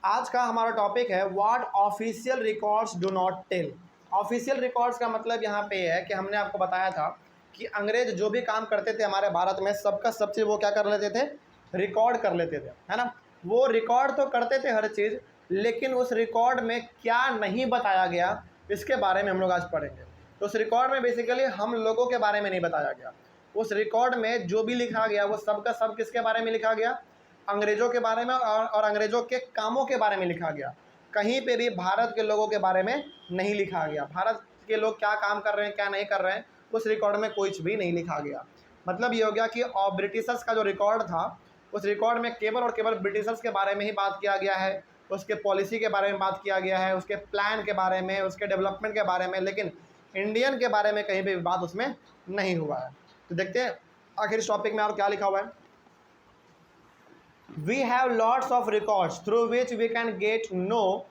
आज का हमारा टॉपिक है what official records do not tell. Official records का मतलब यहाँ पे है कि हमने आपको बताया था कि अंग्रेज जो भी काम करते थे हमारे भारत में सबका सब चीज़ वो क्या कर लेते थे, रिकॉर्ड कर लेते थे, है ना। वो रिकॉर्ड तो करते थे हर चीज़, लेकिन उस रिकॉर्ड में क्या नहीं बताया गया इसके बारे में हम लोग आज पढ़ेंगे। तो उस रिकॉर्ड में बेसिकली हम लोगों के बारे में नहीं बताया गया। उस रिकॉर्ड में जो भी लिखा गया वो सब का सब किसके बारे में लिखा गया, अंग्रेज़ों के बारे में और अंग्रेज़ों के कामों के बारे में लिखा गया। कहीं पे भी भारत के लोगों के बारे में नहीं लिखा गया। भारत के लोग क्या काम कर रहे हैं क्या नहीं कर रहे हैं उस रिकॉर्ड में कुछ भी नहीं लिखा गया। मतलब ये हो गया कि ब्रिटिशर्स का जो रिकॉर्ड था उस रिकॉर्ड में केवल और केवल ब्रिटिशर्स के बारे में ही बात किया गया है, उसके पॉलिसी के बारे में बात किया गया है, उसके प्लान के बारे में, उसके डेवलपमेंट के बारे में, लेकिन इंडियन के बारे में कहीं भी बात उसमें नहीं हुआ है। तो देखते हैं आखिर इस टॉपिक में और क्या लिखा हुआ है। We have lots of records through which we can get know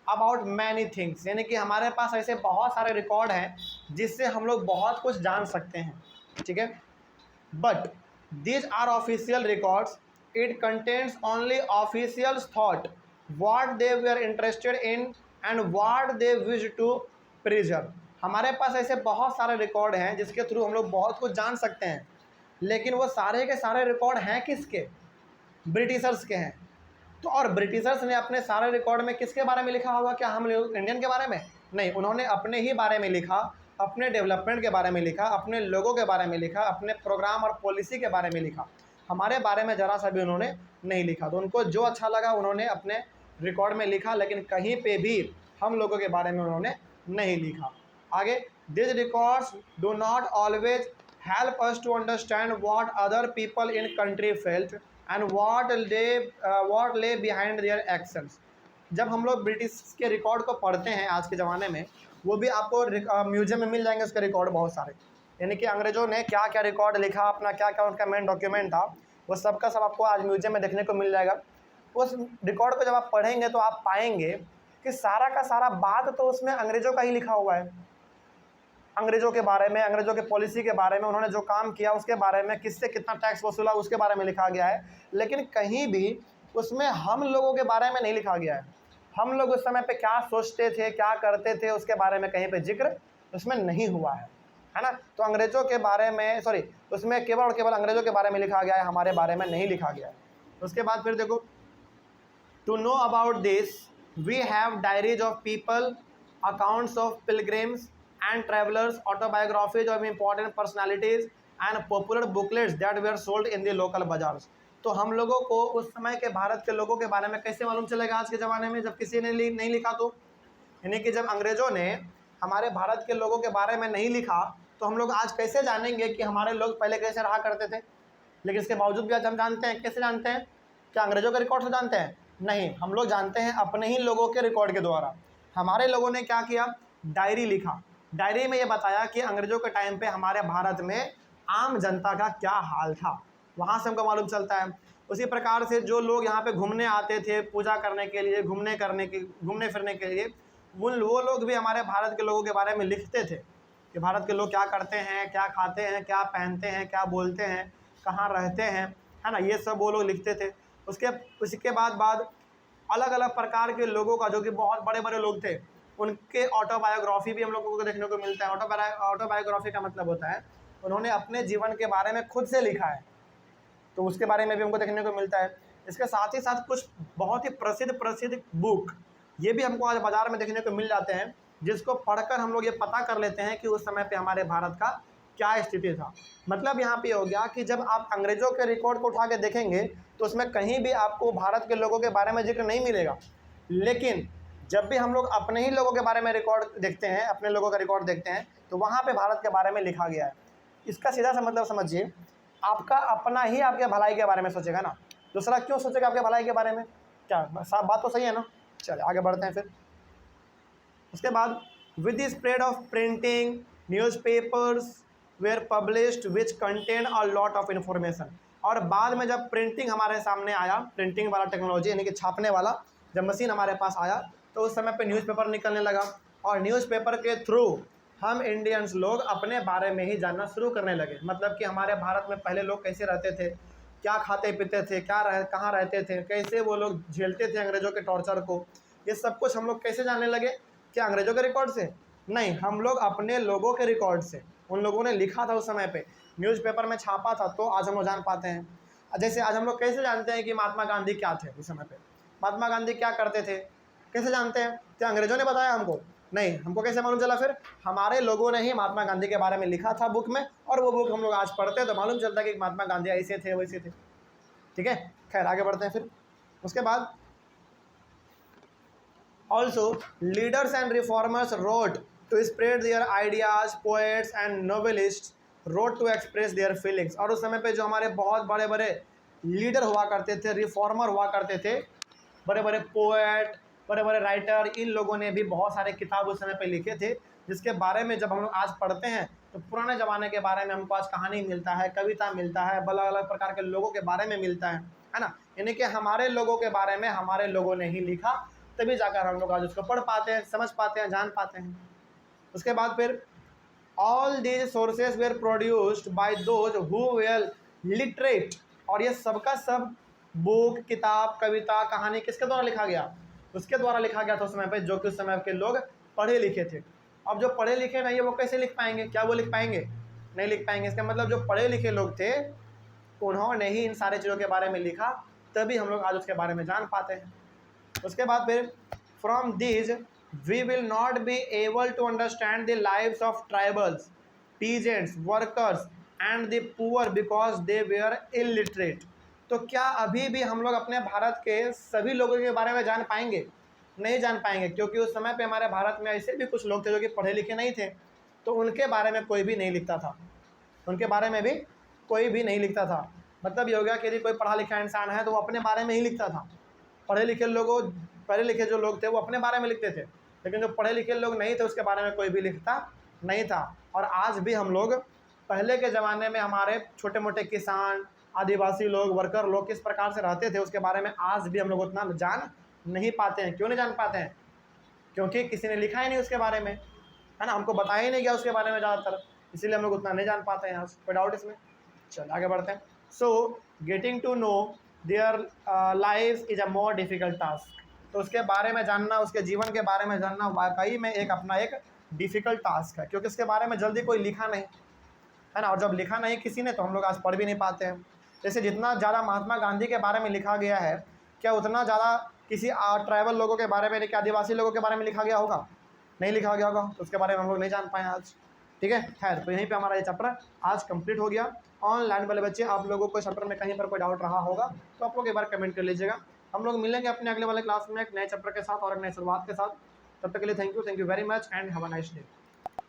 about many things। यानी कि हमारे पास ऐसे बहुत सारे रिकॉर्ड हैं जिससे हम लोग बहुत कुछ जान सकते हैं, ठीक है। But these are official records, it contains only officials thought, what they were interested in and what they wish to preserve। हमारे पास ऐसे बहुत सारे रिकॉर्ड हैं जिसके थ्रू हम लोग बहुत कुछ जान सकते हैं, लेकिन वो सारे के सारे रिकॉर्ड हैं किसके, ब्रिटिशर्स के हैं। तो और ब्रिटिशर्स ने अपने सारे रिकॉर्ड में किसके बारे में लिखा होगा, क्या हम लोग इंडियन के बारे में नहीं, उन्होंने अपने ही बारे में लिखा, अपने डेवलपमेंट के बारे में लिखा, अपने लोगों के बारे में लिखा, अपने प्रोग्राम और पॉलिसी के बारे में लिखा। हमारे बारे में ज़रा सा भी उन्होंने नहीं लिखा। तो उनको जो अच्छा लगा उन्होंने अपने रिकॉर्ड में लिखा, लेकिन कहीं पर भी हम लोगों के बारे में उन्होंने नहीं लिखा। आगे, this records do not always help us to understand what other people in country felt and what lay behind their actions। जब हम लोग ब्रिटिश के रिकॉर्ड को पढ़ते हैं आज के ज़माने में, वो भी आपको म्यूजियम में मिल जाएंगे उसके रिकॉर्ड बहुत सारे। यानी कि अंग्रेज़ों ने क्या क्या रिकॉर्ड लिखा, अपना क्या क्या उनका मेन डॉक्यूमेंट था, वो सब का सब आपको आज म्यूजियम में देखने को मिल जाएगा। उस रिकॉर्ड को जब आप पढ़ेंगे तो आप पाएंगे कि सारा का सारा बात तो उसमें अंग्रेज़ों का ही लिखा हुआ है। अंग्रेज़ों के बारे में, अंग्रेज़ों के पॉलिसी के बारे में, उन्होंने जो काम किया उसके बारे में, किससे कितना टैक्स वसूला उसके बारे में लिखा गया है, लेकिन कहीं भी उसमें हम लोगों के बारे में नहीं लिखा गया है। हम लोग उस समय पे क्या सोचते थे, क्या करते थे, उसके बारे में कहीं पे जिक्र उसमें नहीं हुआ है ना। तो अंग्रेज़ों के बारे में उसमें केवल और केवल अंग्रेज़ों के बारे में लिखा गया है, हमारे बारे में नहीं लिखा गया है। उसके बाद फिर देखो, to know about this we have diaries of people, accounts of pilgrims and travelers, autobiographies of important personalities and popular booklets that were sold in the local bazaars। तो हम लोगों को उस समय के भारत के लोगों के बारे में कैसे मालूम चलेगा आज के ज़माने में जब किसी ने नहीं लिखा। तो यानी कि जब अंग्रेज़ों ने हमारे भारत के लोगों के बारे में नहीं लिखा तो हम लोग आज कैसे जानेंगे कि हमारे लोग पहले कैसे रहा करते थे। लेकिन इसके बावजूद भी आज हम जानते हैं। कैसे जानते हैं, क्या अंग्रेज़ों के रिकॉर्ड से जानते हैं? नहीं, हम लोग जानते हैं अपने ही लोगों के रिकॉर्ड के द्वारा। हमारे लोगों ने क्या किया, डायरी लिखा। डायरी में ये बताया कि अंग्रेज़ों के टाइम पे हमारे भारत में आम जनता का क्या हाल था, वहाँ से हमको मालूम चलता है। उसी प्रकार से जो लोग यहाँ पे घूमने आते थे पूजा करने के लिए, घूमने फिरने के लिए, वो लोग भी हमारे भारत के लोगों के बारे में लिखते थे कि भारत के लोग क्या करते हैं, क्या खाते हैं, क्या पहनते हैं, क्या बोलते हैं, कहाँ रहते हैं, है ना। ये सब वो लोग लिखते थे। उसके बाद अलग अलग प्रकार के लोगों का, जो कि बहुत बड़े बड़े लोग थे, उनके ऑटोबायोग्राफी भी हम लोगों को देखने को मिलता है। ऑटोबायोग्राफी का मतलब होता है उन्होंने अपने जीवन के बारे में खुद से लिखा है, तो उसके बारे में भी हमको देखने को मिलता है। इसके साथ ही साथ कुछ बहुत ही प्रसिद्ध बुक ये भी हमको आज बाज़ार में देखने को मिल जाते हैं, जिसको पढ़कर हम लोग ये पता कर लेते हैं कि उस समय पे हमारे भारत का क्या स्थिति था। मतलब यहाँ पे हो गया कि जब आप अंग्रेज़ों के रिकॉर्ड को उठा के देखेंगे तो उसमें कहीं भी आपको भारत के लोगों के बारे में जिक्र नहीं मिलेगा, लेकिन जब भी हम लोग अपने ही लोगों के बारे में रिकॉर्ड देखते हैं, अपने लोगों का रिकॉर्ड देखते हैं, तो वहाँ पे भारत के बारे में लिखा गया है। इसका सीधा सा मतलब समझिए, आपका अपना ही आपके भलाई के बारे में सोचेगा ना, दूसरा क्यों सोचेगा आपके भलाई के बारे में। क्या बात तो सही है ना। चलिए आगे बढ़ते हैं फिर। उसके बाद, with the spread of printing, newspapers were published which contain a lot of information. और बाद में जब प्रिंटिंग हमारे सामने आया, प्रिंटिंग वाला टेक्नोलॉजी यानी कि छापने वाला जब मशीन हमारे पास आया, तो उस समय पे न्यूज़पेपर निकलने लगा और न्यूज़पेपर के थ्रू हम इंडियंस लोग अपने बारे में ही जानना शुरू करने लगे। मतलब कि हमारे भारत में पहले लोग कैसे रहते थे, क्या खाते पीते थे, कहाँ रहते थे, कैसे वो लोग झेलते थे अंग्रेज़ों के टॉर्चर को, ये सब कुछ हम लोग कैसे जानने लगे? क्या अंग्रेज़ों के रिकॉर्ड से? नहीं, हम लोग अपने लोगों के रिकॉर्ड से। उन लोगों ने लिखा था उस समय पे, न्यूज़पेपर में छापा था, तो आज हम लोग जान पाते हैं। जैसे आज हम लोग कैसे जानते हैं कि महात्मा गांधी क्या थे उस समय पे, महात्मा गांधी क्या करते थे, कैसे जानते हैं? क्या अंग्रेज़ों ने बताया हमको? नहीं, हमको कैसे मालूम चला? फिर हमारे लोगों ने ही महात्मा गांधी के बारे में लिखा था बुक में, और वो बुक हम लोग आज पढ़ते हैं तो मालूम चलता है कि महात्मा गांधी ऐसे थे वैसे थे। ठीक है, खैर आगे बढ़ते हैं। फिर उसके बाद also leaders and reformers wrote to spread their ideas, poets and novelist wrote to express their feelings. और उस समय पे जो हमारे बहुत बड़े बड़े लीडर हुआ करते थे, रिफॉर्मर हुआ करते थे, बड़े बड़े पोएट, बड़े बड़े राइटर, इन लोगों ने भी बहुत सारे किताब उस समय पे लिखे थे, जिसके बारे में जब हम लोग आज पढ़ते हैं तो पुराने ज़माने के बारे में हमको आज कहानी मिलता है, कविता मिलता है, अलग अलग प्रकार के लोगों के बारे में मिलता है ना। यानी कि हमारे लोगों के बारे में हमारे लोगों ने ही लिखा, तभी जाकर हम लोग आज उसको पढ़ पाते हैं, समझ पाते हैं, जान पाते हैं। उसके बाद फिर all these sources were produced by those who were literate. और ये सबका सब बुक, किताब, कविता, कहानी किसके द्वारा लिखा गया? उसके द्वारा लिखा गया था उस समय पे जो कि उस समय के लोग पढ़े लिखे थे। अब जो पढ़े लिखे नहीं है वो कैसे लिख पाएंगे? क्या वो लिख पाएंगे? नहीं लिख पाएंगे। इसका मतलब जो पढ़े लिखे लोग थे उन्होंने ही इन सारे चीज़ों के बारे में लिखा, तभी हम लोग आज उसके बारे में जान पाते हैं। उसके बाद फिर from this we will not be able to understand the lives of tribals, peasants, workers and the poor because they were illiterate. तो क्या अभी भी हम लोग अपने भारत के सभी लोगों के बारे में जान पाएंगे? नहीं जान पाएंगे, क्योंकि उस समय पे हमारे भारत में ऐसे भी कुछ लोग थे जो कि पढ़े लिखे नहीं थे, तो उनके बारे में कोई भी नहीं लिखता था, उनके बारे में भी कोई भी नहीं लिखता था। मतलब ये हो गया कि यदि कोई पढ़ा लिखा इंसान है तो वो अपने बारे में ही लिखता था। पढ़े लिखे जो लोग थे वो अपने बारे में लिखते थे, लेकिन जो पढ़े लिखे लोग नहीं थे उसके बारे में कोई भी लिखता नहीं था। और आज भी हम लोग, पहले के ज़माने में हमारे छोटे मोटे किसान, आदिवासी लोग, वर्कर लोग किस प्रकार से रहते थे उसके बारे में आज भी हम लोग उतना जान नहीं पाते हैं। क्यों नहीं जान पाते हैं? क्योंकि किसी ने लिखा ही नहीं उसके बारे में, है ना, हमको बताया ही नहीं गया उसके बारे में ज़्यादातर, इसीलिए हम लोग उतना नहीं जान पाते हैं। आज कोई डाउट इसमें? चल आगे बढ़ते हैं। So getting to know their life is a more difficult task. तो उसके बारे में जानना, उसके जीवन के बारे में जानना वाकई में एक अपना एक डिफ़िकल्ट टास्क है, क्योंकि इसके बारे में जल्दी कोई लिखा नहीं, है ना। और जब लिखा नहीं किसी ने तो हम लोग आज पढ़ भी नहीं पाते हैं। जैसे जितना ज़्यादा महात्मा गांधी के बारे में लिखा गया है, क्या उतना ज़्यादा किसी ट्राइबल लोगों के बारे में, क्या आदिवासी लोगों के बारे में लिखा गया होगा? नहीं लिखा गया होगा, तो उसके बारे में हम लोग नहीं जान पाए आज। ठीक है, खैर तो यहीं पे हमारा ये चैप्टर आज कंप्लीट हो गया। ऑनलाइन वाले बच्चे, आप लोगों को चैप्टर में कहीं पर कोई डाउट रहा होगा तो आप लोग एक बार कमेंट कर लीजिएगा। हम लोग मिलेंगे अपने अगले वाले क्लास में एक नए चैप्टर के साथ और एक नए शुरुआत के साथ। तब तक के लिए thank you very much and have a nice day.